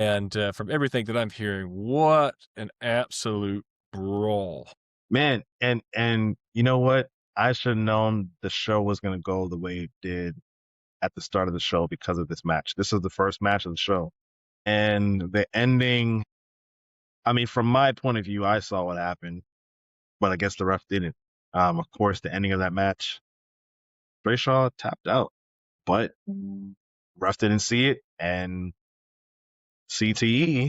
And from everything that I'm hearing, what an absolute brawl. Man, and you know what? I should have known the show was gonna go the way it did at the start of the show because of this match. This is the first match of the show. And the ending, I mean, from my point of view, I saw what happened, but I guess the ref didn't. Of course, the ending of that match, Brayshaw tapped out, but ref didn't see it, and CTE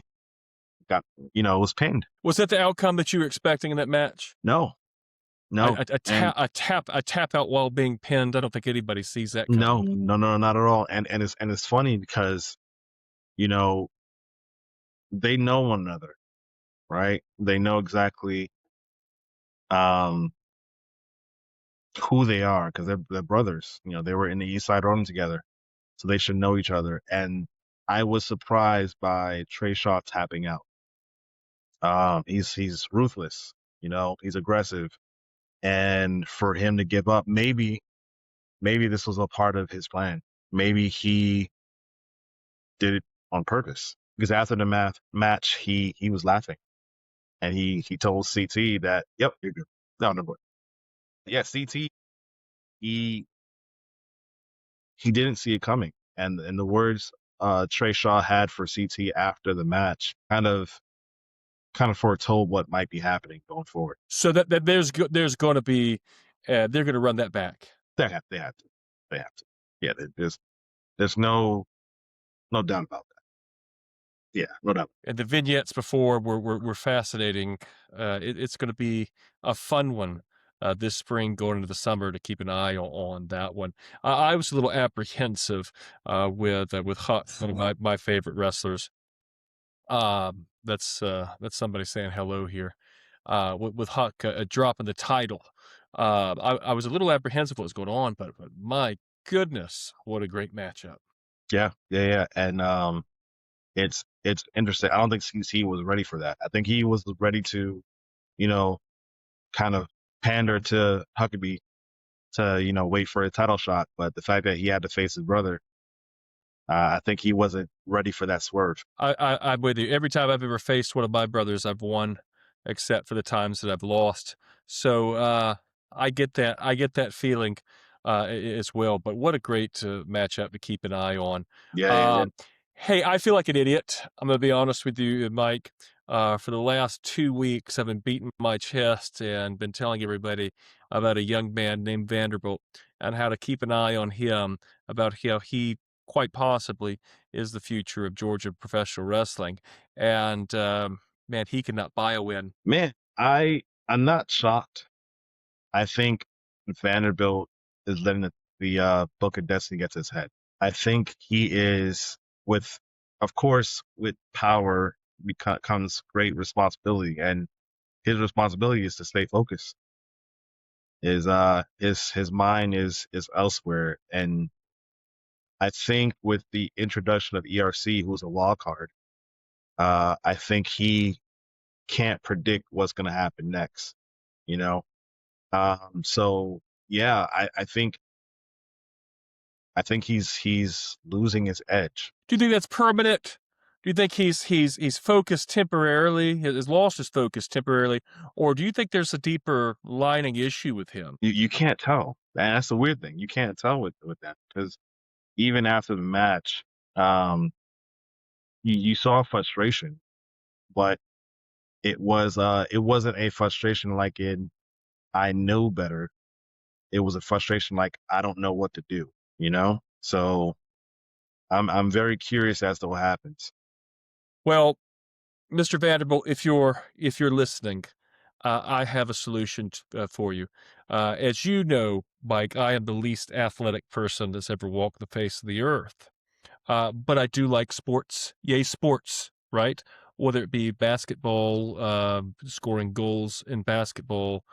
got, was pinned. Was that the outcome that you were expecting in that match? No, no, and A tap out while being pinned. I don't think anybody sees that no, coming. no, no, not at all. And it's funny because you know they know one another, right? They know exactly um who they are because they're brothers. They were in the East Side Ronin together, so they should know each other. And I was surprised by Trey Shaw tapping out. He's ruthless. He's aggressive, and for him to give up, maybe this was a part of his plan. Maybe he did it on purpose because after the match, he was laughing and he told CT that, "Yep, you're good." No, no, but yeah, CT he he didn't see it coming, and the words Trey Shaw had for CT after the match kind of foretold what might be happening going forward. So that there's going to be they're going to run that back. They have to. Yeah, there's no doubt about that. Yeah, no doubt. And the vignettes before were fascinating. It's going to be a fun one this spring going into the summer to keep an eye on that one. I was a little apprehensive with Huck, one of my favorite wrestlers. That's somebody saying hello here. With Huck dropping the title. I was a little apprehensive what was going on, but my goodness, what a great matchup. Yeah, yeah, yeah. And it's interesting. I don't think CC was ready for that. I think he was ready to, you know, kind of pander to Huckabee to, wait for a title shot. But the fact that he had to face his brother, I think he wasn't ready for that swerve. I'm with you. Every time I've ever faced one of my brothers, I've won, except for the times that I've lost. So I get that. I get that feeling as well. But what a great matchup to keep an eye on. Yeah, yeah, yeah. Um, hey, I feel like an idiot. I'm going to be honest with you, Mike. For the last 2 weeks, I've been beating my chest and been telling everybody about a young man named Vanderbilt and how to keep an eye on him, about how he quite possibly is the future of Georgia professional wrestling. And man, he cannot buy a win. Man, I'm not shocked. I think Vanderbilt is letting the Book of Destiny get to his head. I think he is of course, with power comes great responsibility, and his responsibility is to stay focused. His mind is elsewhere, and I think with the introduction of ERC, who's a wild card, I think he can't predict what's going to happen next. You know, so yeah, I think he's losing his edge. Do you think that's permanent? Do you think he's focused temporarily, has lost his focus temporarily, or do you think there's a deeper lining issue with him? You can't tell. And that's the weird thing. You can't tell with that because even after the match, um, you saw frustration, but it wasn't a frustration like in I know better. It was a frustration like I don't know what to do. So I'm very curious as to what happens. Well, Mr. Vanderbilt, if you're listening, I have a solution for you. As you know, Mike, I am the least athletic person that's ever walked the face of the earth. But I do like sports. Yay, sports, right? Whether it be basketball, scoring goals in basketball,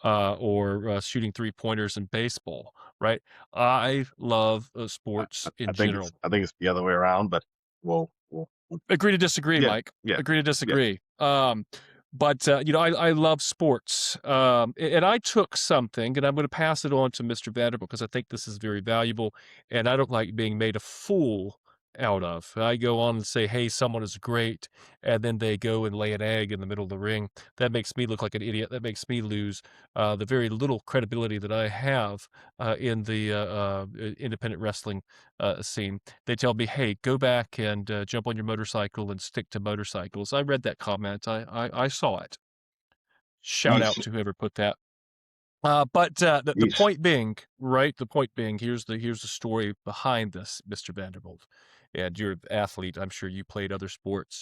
or shooting 3-pointers in baseball, right? I love I, sports I in think it's general. I think it's the other way around, but we'll Agree to disagree, yeah, Mike. yeah, Agree to yeah. disagree. But I love sports. And I took something, and I'm going to pass it on to Mr. Vanderbilt because I think this is very valuable, and I don't like being made a fool out of. I go on and say, "Hey, someone is great," and then they go and lay an egg in the middle of the ring. That makes me look like an idiot. That makes me lose the very little credibility that I have in the independent wrestling scene. They tell me, "Hey, go back and jump on your motorcycle and stick to motorcycles." I read that comment. I saw it. Shout out Yeesh. to whoever put that. But the Yeesh. point being, right? The point being, here's the story behind this, Mr. Vanderbilt. And you're an athlete. I'm sure you played other sports.